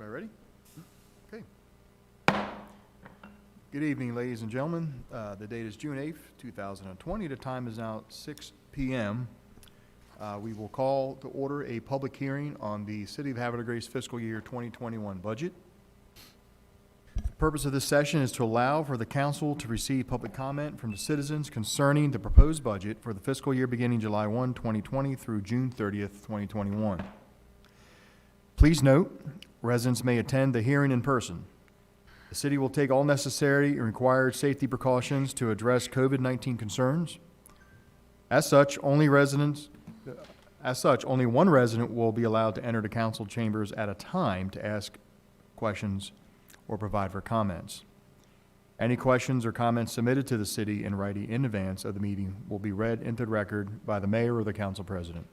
Everybody ready? Okay. Good evening, ladies and gentlemen. The date is June 8th, 2020. The time is now 6 p.m. We will call to order a public hearing on the City of Havre de Grace fiscal year 2021 budget. The purpose of this session is to allow for the council to receive public comment from the citizens concerning the proposed budget for the fiscal year beginning July 1, 2020 through June 30th, 2021. Please note, residents may attend the hearing in person. The city will take all necessary and required safety precautions to address COVID-19 concerns. As such, only one resident will be allowed to enter the council chambers at a time to ask questions or provide for comments. Any questions or comments submitted to the city in writing in advance of the meeting will be read into the record by the mayor or the council president.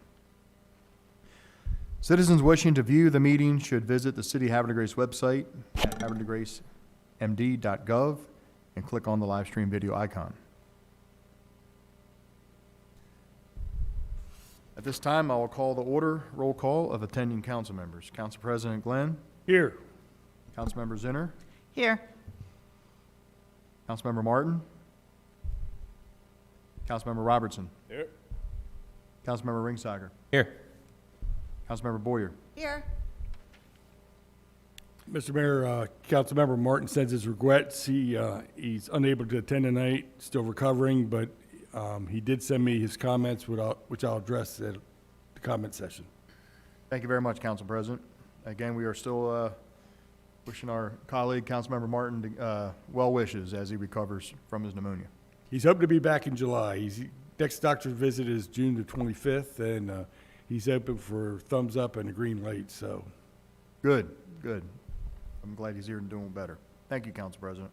Citizens wishing to view the meeting should visit the City of Havre de Grace website at havredegracemd.gov and click on the live stream video icon. At this time, I will call the roll call of attending council members. Council President Glenn. Here. Councilmember Zinner. Here. Councilmember Martin. Councilmember Robertson. Here. Councilmember Ringsager. Here. Councilmember Boyer. Here. Mr. Mayor, Councilmember Martin sends his regrets. He's unable to attend tonight, still recovering, but he did send me his comments, which I'll address at the comment session. Thank you very much, Council President. Again, we are still wishing our colleague, Councilmember Martin, well wishes as he recovers from his pneumonia. He's hoping to be back in July. Next doctor's visit is June the 25th, and he's open for thumbs up and a green light, so. Good, good. I'm glad he's here and doing better. Thank you, Council President.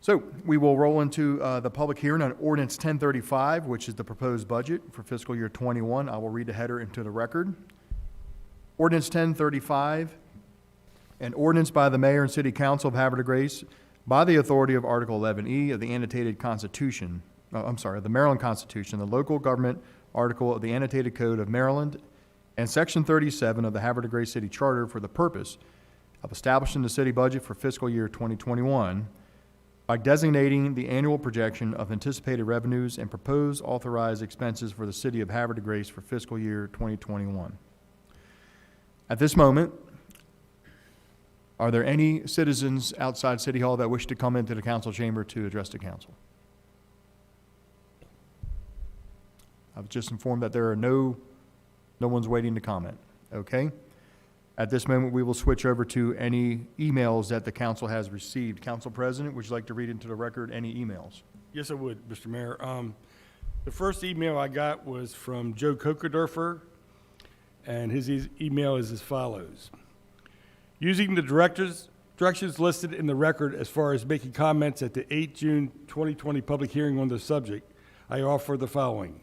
So we will roll into the public hearing on Ordinance 1035, which is the proposed budget for fiscal year 21. I will read the header into the record. Ordinance 1035, an ordinance by the Mayor and City Council of Havre de Grace by the authority of Article 11E of the annotated Constitution, the Maryland Constitution, the local government article of the annotated Code of Maryland, and Section 37 of the Havre de Grace City Charter for the purpose of establishing the city budget for fiscal year 2021 by designating the annual projection of anticipated revenues and proposed authorized expenses for the City of Havre de Grace for fiscal year 2021. At this moment, are there any citizens outside City Hall that wish to come into the council chamber to address the council? I was just informed that there are no one's waiting to comment. Okay. At this moment, we will switch over to any emails that the council has received. Council President, would you like to read into the record any emails? Yes, I would, Mr. Mayor. The first email I got was from Joe Kokerdorfer, and his email is as follows. Using the directions listed in the record as far as making comments at the 8 June 2020 public hearing on the subject, I offer the following.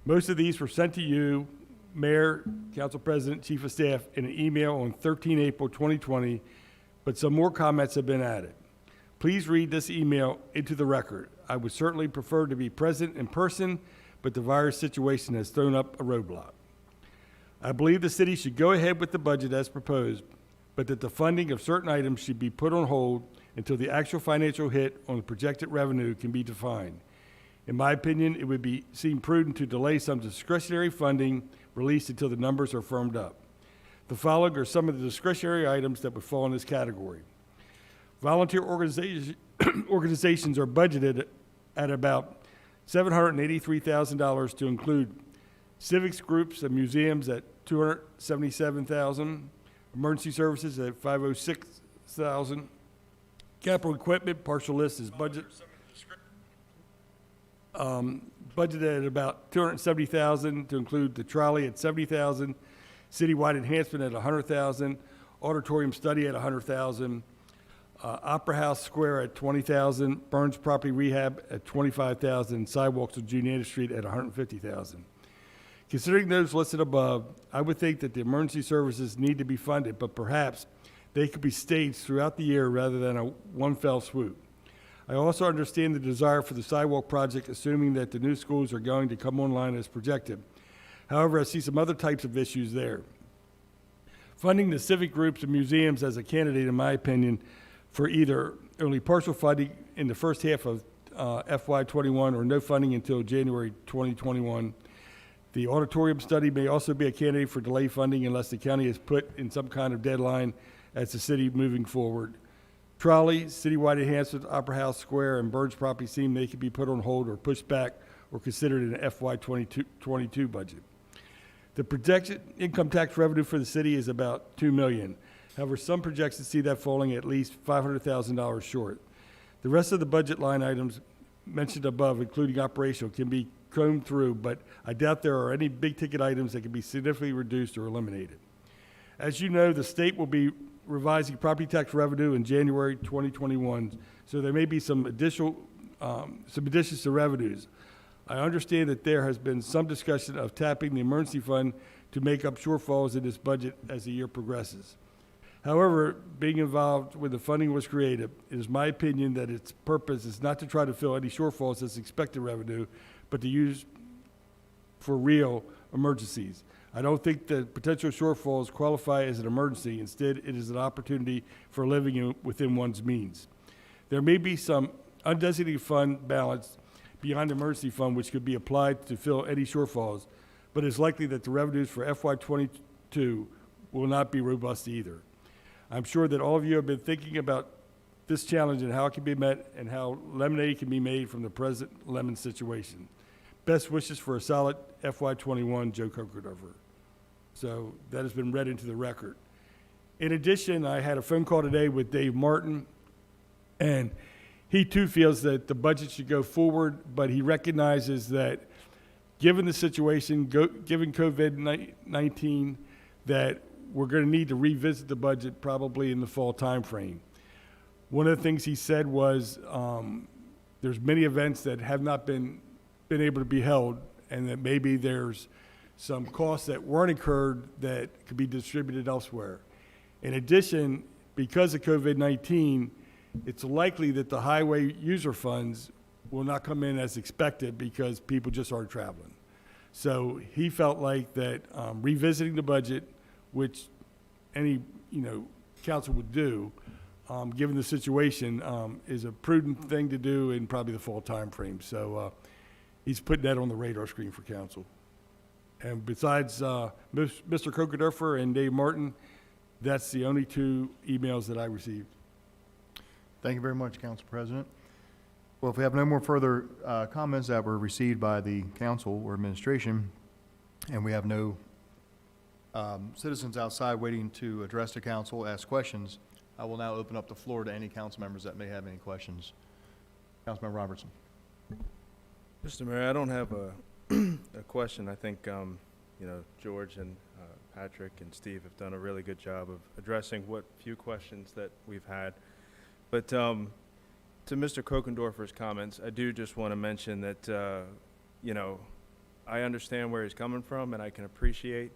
Most of these were sent to you, Mayor, Council President, Chief of Staff, in an email on 13 April 2020, but some more comments have been added. Please read this email into the record. I would certainly prefer to be present in person, but the virus situation has thrown up a roadblock. I believe the city should go ahead with the budget as proposed, but that the funding of certain items should be put on hold until the actual financial hit on the projected revenue can be defined. In my opinion, it would seem prudent to delay some discretionary funding released until the numbers are firmed up. The following are some of the discretionary items that would fall in this category. Volunteer organizations are budgeted at about $783,000 to include civics groups and museums at $277,000, emergency services at $506,000, capital equipment, partial list is budgeted at about $270,000 to include the trolley at $70,000, citywide enhancement at $100,000, auditorium study at $100,000, Opera House Square at $20,000, Burns Property Rehab at $25,000, sidewalks of Juniata Street at $150,000. Considering those listed above, I would think that the emergency services need to be funded, but perhaps they could be staged throughout the year rather than a one fell swoop. I also understand the desire for the sidewalk project, assuming that the new schools are going to come online as projected. However, I see some other types of issues there. Funding the civic groups and museums as a candidate, in my opinion, for either only partial funding in the first half of FY21 or no funding until January 2021. The auditorium study may also be a candidate for delay funding unless the county is put in some kind of deadline as the city moving forward. Trolley, citywide enhancements, Opera House Square, and Burns property seem they could be put on hold or pushed back or considered in the FY22 budget. The projected income tax revenue for the city is about $2 million. However, some projections see that falling at least $500,000 short. The rest of the budget line items mentioned above, including operational, can be combed through, but I doubt there are any big-ticket items that can be significantly reduced or eliminated. As you know, the state will be revising property tax revenue in January 2021, so there may be some additions to revenues. I understand that there has been some discussion of tapping the emergency fund to make up shortfalls in this budget as the year progresses. However, being involved when the funding was created, it is my opinion that its purpose is not to try to fill any shortfalls as expected revenue, but to use for real emergencies. I don't think that potential shortfalls qualify as an emergency. Instead, it is an opportunity for living within one's means. There may be some undesignated fund balance beyond the emergency fund which could be applied to fill any shortfalls, but it's likely that the revenues for FY22 will not be robust either. I'm sure that all of you have been thinking about this challenge and how it can be met and how lemonade can be made from the present lemon situation. Best wishes for a solid FY21, Joe Kokerdorfer. So that has been read into the record. In addition, I had a phone call today with Dave Martin, and he too feels that the budget should go forward, but he recognizes that given the situation, given COVID-19, that we're going to need to revisit the budget probably in the fall timeframe. One of the things he said was there's many events that have not been able to be held, and that maybe there's some costs that weren't incurred that could be distributed elsewhere. In addition, because of COVID-19, it's likely that the highway user funds will not come in as expected because people just aren't traveling. So he felt like that revisiting the budget, which any council would do, given the situation, is a prudent thing to do in probably the fall time frame. So he's putting that on the radar screen for council. And besides Mr. Kokerdorfer and Dave Martin, that's the only two emails that I received. Thank you very much, Council President. Well, if we have no more further comments that were received by the council or administration, and we have no citizens outside waiting to address the council, ask questions, I will now open up the floor to any council members that may have any questions. Councilmember Robertson. Mr. Mayor, I don't have a question. I think, George and Patrick and Steve have done a really good job of addressing what few questions that we've had. But to Mr. Kokendorfer's comments, I do just want to mention that, I understand where he's coming from and I can appreciate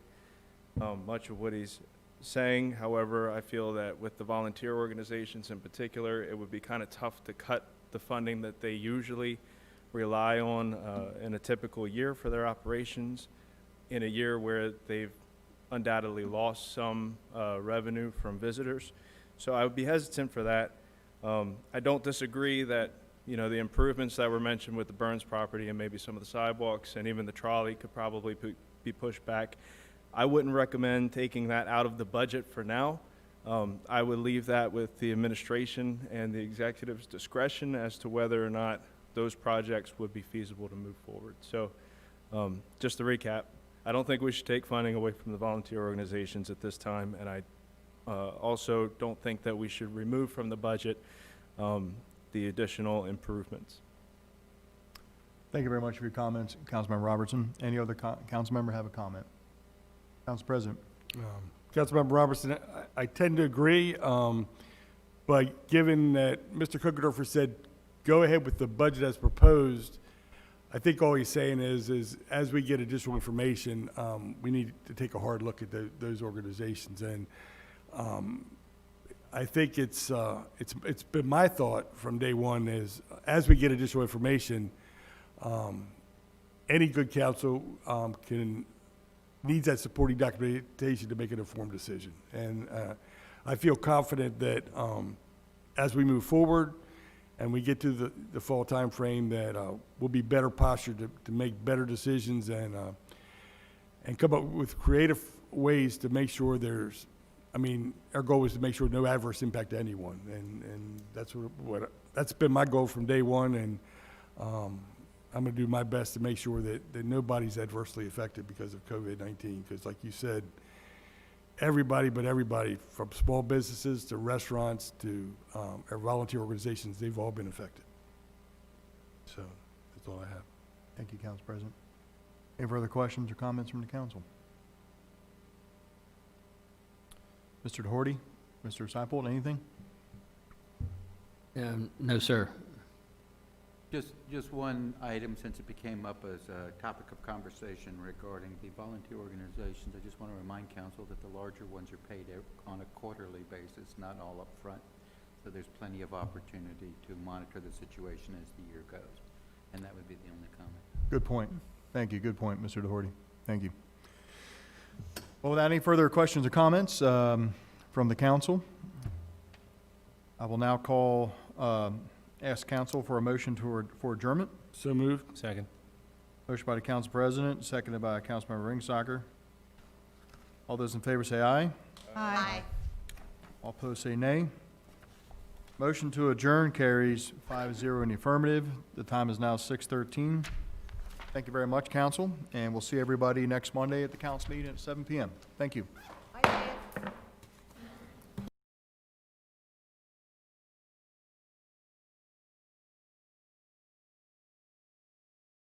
much of what he's saying. However, I feel that with the volunteer organizations in particular, it would be kind of tough to cut the funding that they usually rely on in a typical year for their operations in a year where they've undoubtedly lost some revenue from visitors. So I would be hesitant for that. I don't disagree that, the improvements that were mentioned with the Burns property and maybe some of the sidewalks and even the trolley could probably be pushed back. I wouldn't recommend taking that out of the budget for now. I would leave that with the administration and the executive's discretion as to whether or not those projects would be feasible to move forward. So just to recap, I don't think we should take funding away from the volunteer organizations at this time, and I also don't think that we should remove from the budget the additional improvements. Thank you very much for your comments, Councilmember Robertson. Any other council member have a comment? Council President. Councilmember Robertson, I tend to agree, but given that Mr. Kokendorfer said go ahead with the budget as proposed, I think all he's saying is as we get additional information, we need to take a hard look at those organizations. And I think it's been my thought from day one is as we get additional information, any good council can needs that supporting documentation to make an informed decision. And I feel confident that as we move forward and we get to the fall timeframe, that we'll be better postured to make better decisions and come up with creative ways to make sure there's, I mean, our goal is to make sure no adverse impact to anyone. And that's that's been my goal from day one. And I'm going to do my best to make sure that nobody's adversely affected because of COVID-19. Because like you said, everybody, from small businesses to restaurants to our volunteer organizations, they've all been affected. So that's all I have. Thank you, Council President. Any further questions or comments from the council? Mr. Doherty, Mr. Seipold, anything? No, sir. Just one item, since it became up as a topic of conversation regarding the volunteer organizations. I just want to remind council that the larger ones are paid on a quarterly basis, not all up front. So there's plenty of opportunity to monitor the situation as the year goes. And that would be the only comment. Good point. Thank you. Good point, Mr. Doherty. Thank you. Well, without any further questions or comments from the council, I will now ask council for a motion for adjournment. So moved. Second. Motion by the council president, seconded by Councilmember Ringsacher. All those in favor say aye. Aye. All opposed say nay. Motion to adjourn carries 5-0 in the affirmative. The time is now 6:13. Thank you very much, council, and we'll see everybody next Monday at the council meeting at 7 p.m. Thank you.